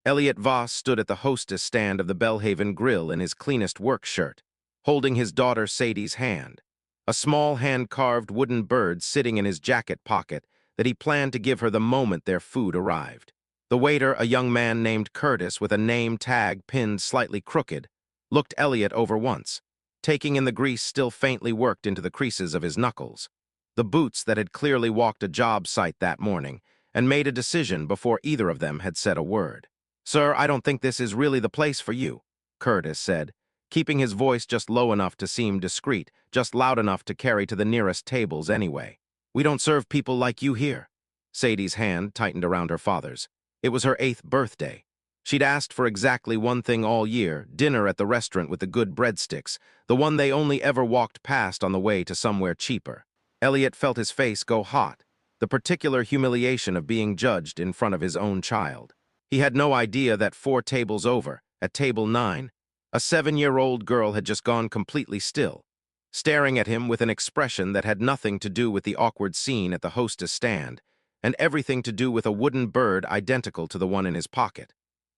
Elliot Voss stood at the hostess stand of the Belhaven Grill in his cleanest work shirt, holding his daughter Sadie's hand, a small hand-carved wooden bird sitting in his jacket pocket that he planned to give her the moment their food arrived. The waiter, a young man named Curtis with a name tag pinned slightly crooked, looked Elliot over once, taking in the grease still faintly worked into the creases of his knuckles, the boots that had clearly walked a job site that morning, and made a decision before either of them had said a word. "Sir, I don't think this is really the place for you," Curtis said, keeping his voice just low enough to seem discreet, just loud enough to carry to the nearest tables anyway. "We don't serve people like you here." Sadie's hand tightened around her father's. It was her 8th birthday. She'd asked for exactly one thing all year, dinner at the restaurant with the good breadsticks, the one they only ever walked past on the way to somewhere cheaper. Elliot felt his face go hot, the particular humiliation of being judged in front of his own child. He had no idea that 4 tables over, at table 9, a 7-year-old girl had just gone completely still, staring at him with an expression that had nothing to do with the awkward scene at the hostess stand, and everything to do with a wooden bird identical to the one in his pocket,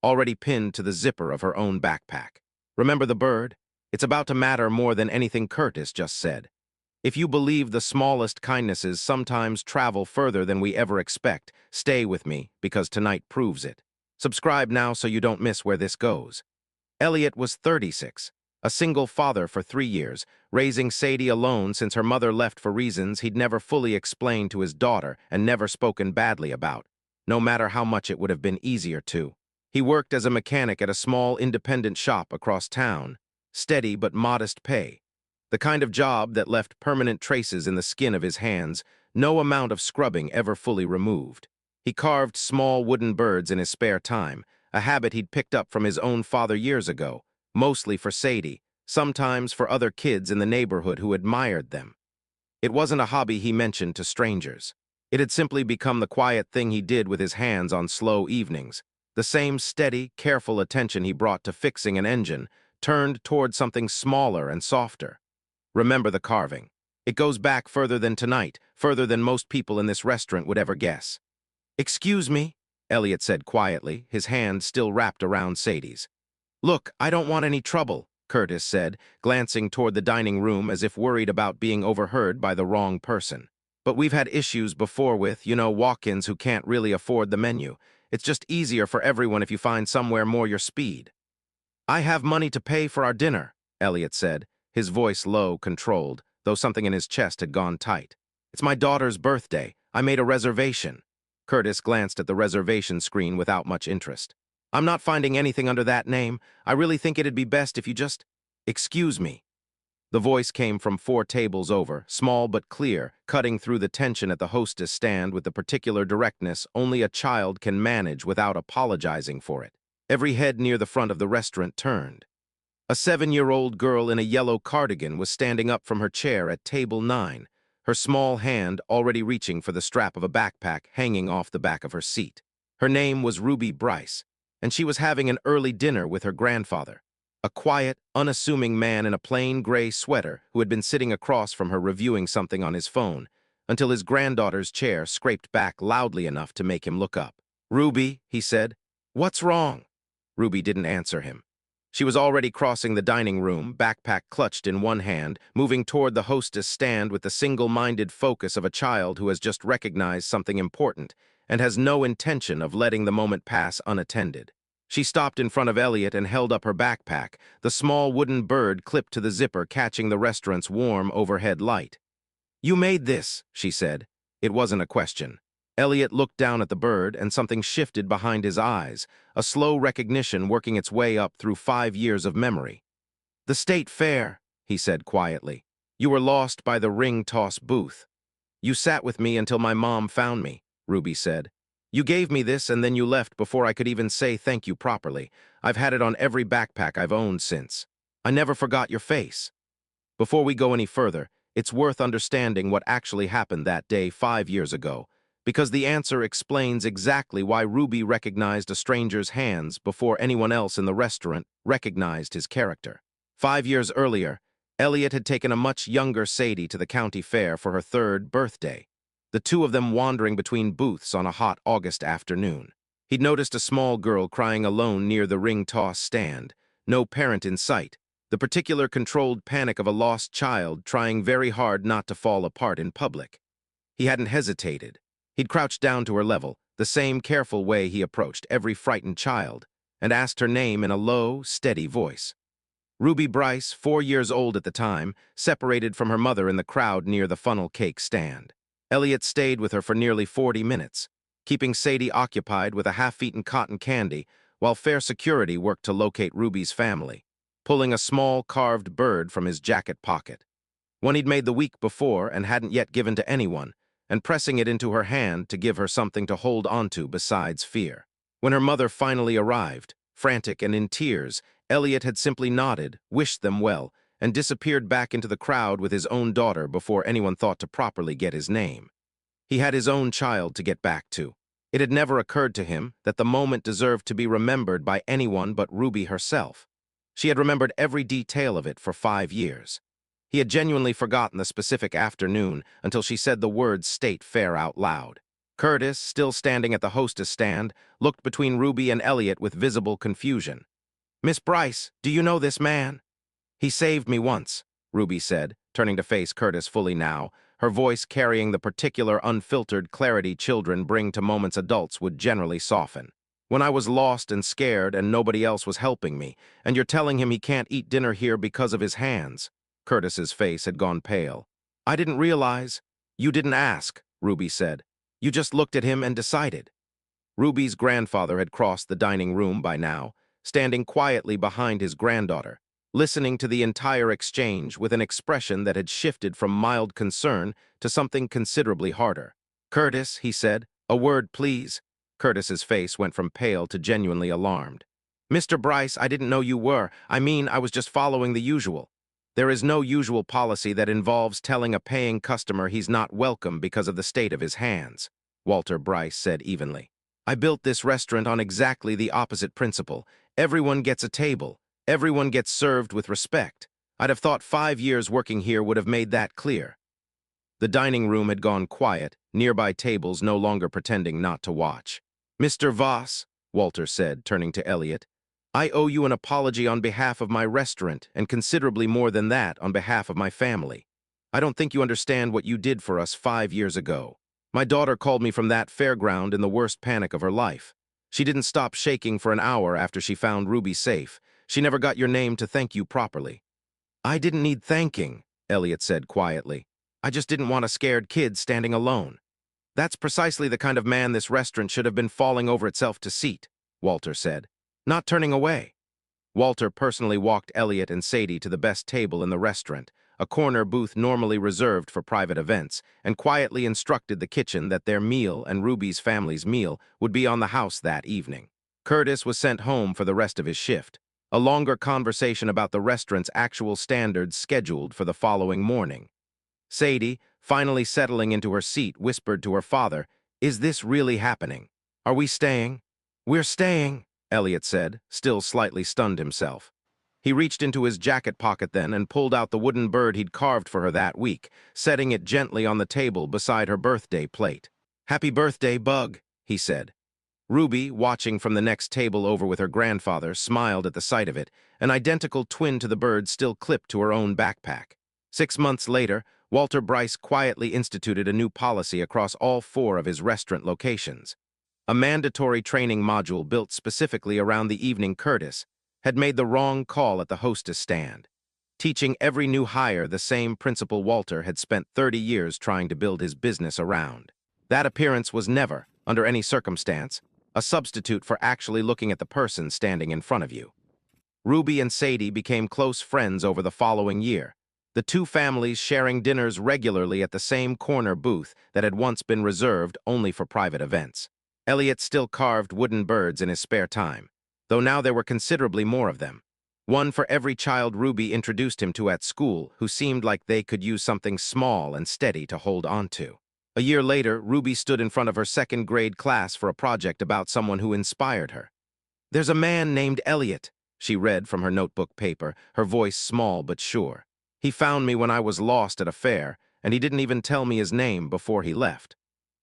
already pinned to the zipper of her own backpack. "Remember the bird? It's about to matter more than anything Curtis just said. If you believe the smallest kindnesses sometimes travel further than we ever expect, stay with me, because tonight proves it. Subscribe now so you don't miss where this goes." Elliot was 36, a single father for 3 years, raising Sadie alone since her mother left for reasons he'd never fully explained to his daughter and never spoken badly about, no matter how much it would have been easier to. He worked as a mechanic at a small independent shop across town, steady but modest pay, the kind of job that left permanent traces in the skin of his hands, no amount of scrubbing ever fully removed. He carved small wooden birds in his spare time, a habit he'd picked up from his own father years ago, mostly for Sadie, sometimes for other kids in the neighborhood who admired them. It wasn't a hobby he mentioned to strangers. It had simply become the quiet thing he did with his hands on slow evenings, the same steady, careful attention he brought to fixing an engine, turned toward something smaller and softer. Remember the carving. It goes back further than tonight, further than most people in this restaurant would ever guess. "Excuse me," Elliot said quietly, his hand still wrapped around Sadie's. "Look, I don't want any trouble," Curtis said, glancing toward the dining room as if worried about being overheard by the wrong person. "But we've had issues before with, walk-ins who can't really afford the menu. It's just easier for everyone if you find somewhere more your speed." "I have money to pay for our dinner," Elliot said, his voice low, controlled, though something in his chest had gone tight. "It's my daughter's birthday. I made a reservation." Curtis glanced at the reservation screen without much interest. "I'm not finding anything under that name. I really think it'd be best if you just—" "Excuse me." The voice came from 4 tables over, small but clear, cutting through the tension at the hostess stand with the particular directness only a child can manage without apologizing for it. Every head near the front of the restaurant turned. A 7-year-old girl in a yellow cardigan was standing up from her chair at table 9, her small hand already reaching for the strap of a backpack hanging off the back of her seat. Her name was Ruby Bryce, and she was having an early dinner with her grandfather, a quiet, unassuming man in a plain gray sweater who had been sitting across from her reviewing something on his phone, until his granddaughter's chair scraped back loudly enough to make him look up. "Ruby," he said, "what's wrong?" Ruby didn't answer him. She was already crossing the dining room, backpack clutched in one hand, moving toward the hostess stand with the single-minded focus of a child who has just recognized something important and has no intention of letting the moment pass unattended. She stopped in front of Elliot and held up her backpack, the small wooden bird clipped to the zipper catching the restaurant's warm overhead light. "You made this," she said. It wasn't a question. Elliot looked down at the bird, and something shifted behind his eyes, a slow recognition working its way up through 5 years of memory. "The State Fair," he said quietly. "You were lost by the ring toss booth." "You sat with me until my mom found me," Ruby said. "You gave me this and then you left before I could even say thank you properly. I've had it on every backpack I've owned since. I never forgot your face." Before we go any further, it's worth understanding what actually happened that day 5 years ago, because the answer explains exactly why Ruby recognized a stranger's hands before anyone else in the restaurant recognized his character. 5 years earlier, Elliot had taken a much younger Sadie to the county fair for her 3rd birthday, the two of them wandering between booths on a hot August afternoon. He'd noticed a small girl crying alone near the ring toss stand, no parent in sight, the particular controlled panic of a lost child trying very hard not to fall apart in public. He hadn't hesitated. He'd crouched down to her level, the same careful way he approached every frightened child, and asked her name in a low, steady voice. Ruby Bryce, 4 years old at the time, separated from her mother in the crowd near the funnel cake stand. Elliot stayed with her for nearly 40 minutes, keeping Sadie occupied with a half-eaten cotton candy while fair security worked to locate Ruby's family, pulling a small carved bird from his jacket pocket, one he'd made the week before and hadn't yet given to anyone, and pressing it into her hand to give her something to hold onto besides fear. When her mother finally arrived, frantic and in tears, Elliot had simply nodded, wished them well, and disappeared back into the crowd with his own daughter before anyone thought to properly get his name. He had his own child to get back to. It had never occurred to him that the moment deserved to be remembered by anyone but Ruby herself. She had remembered every detail of it for 5 years. He had genuinely forgotten the specific afternoon until she said the words "state fair" out loud. Curtis, still standing at the hostess stand, looked between Ruby and Elliot with visible confusion. "Miss Bryce, do you know this man?" "He saved me once," Ruby said, turning to face Curtis fully now, her voice carrying the particular unfiltered clarity children bring to moments adults would generally soften. "When I was lost and scared and nobody else was helping me, and you're telling him he can't eat dinner here because of his hands." Curtis's face had gone pale. "I didn't realize." "You didn't ask," Ruby said. "You just looked at him and decided." Ruby's grandfather had crossed the dining room by now, standing quietly behind his granddaughter, listening to the entire exchange with an expression that had shifted from mild concern to something considerably harder. "Curtis," he said, "a word, please." Curtis's face went from pale to genuinely alarmed. "Mr. Bryce, I didn't know you were. I was just following the usual." "There is no usual policy that involves telling a paying customer he's not welcome because of the state of his hands," Walter Bryce said evenly. "I built this restaurant on exactly the opposite principle. Everyone gets a table. Everyone gets served with respect. I'd have thought 5 years working here would have made that clear." The dining room had gone quiet, nearby tables no longer pretending not to watch. "Mr. Voss," Walter said, turning to Elliot, "I owe you an apology on behalf of my restaurant, and considerably more than that on behalf of my family. I don't think you understand what you did for us 5 years ago. My daughter called me from that fairground in the worst panic of her life. She didn't stop shaking for an hour after she found Ruby safe. She never got your name to thank you properly." "I didn't need thanking," Elliot said quietly. "I just didn't want a scared kid standing alone." "That's precisely the kind of man this restaurant should have been falling over itself to seat," Walter said, "not turning away." Walter personally walked Elliot and Sadie to the best table in the restaurant, a corner booth normally reserved for private events, and quietly instructed the kitchen that their meal and Ruby's family's meal would be on the house that evening. Curtis was sent home for the rest of his shift, a longer conversation about the restaurant's actual standards scheduled for the following morning. Sadie, finally settling into her seat, whispered to her father, "Is this really happening? Are we staying?" "We're staying," Elliot said, still slightly stunned himself. He reached into his jacket pocket then and pulled out the wooden bird he'd carved for her that week, setting it gently on the table beside her birthday plate. "Happy birthday, Bug," he said. Ruby, watching from the next table over with her grandfather, smiled at the sight of it, an identical twin to the bird still clipped to her own backpack. 6 months later, Walter Bryce quietly instituted a new policy across all 4 of his restaurant locations. A mandatory training module built specifically around the evening Curtis had made the wrong call at the hostess stand, teaching every new hire the same principle Walter had spent 30 years trying to build his business around. That appearance was never, under any circumstance, a substitute for actually looking at the person standing in front of you. Ruby and Sadie became close friends over the following year, the 2 families sharing dinners regularly at the same corner booth that had once been reserved only for private events. Elliot still carved wooden birds in his spare time, though now there were considerably more of them. One for every child Ruby introduced him to at school who seemed like they could use something small and steady to hold on to. A year later, Ruby stood in front of her 2nd grade class for a project about someone who inspired her. "There's a man named Elliot," she read from her notebook paper, her voice small but sure. "He found me when I was lost at a fair, and he didn't even tell me his name before he left.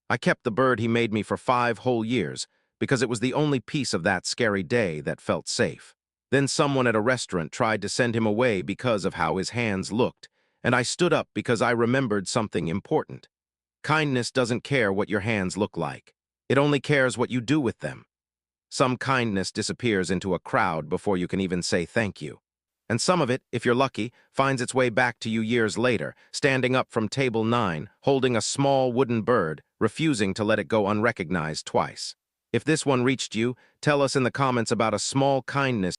I kept the bird he made me for 5 whole years, because it was the only piece of that scary day that felt safe. Then someone at a restaurant tried to send him away because of how his hands looked, and I stood up because I remembered something important. Kindness doesn't care what your hands look like. It only cares what you do with them. Some kindness disappears into a crowd before you can even say thank you. And some of it, if you're lucky, finds its way back to you years later, standing up from table 9, holding a small wooden bird, refusing to let it go unrecognized twice. If this one reached you, tell us in the comments about a small kindness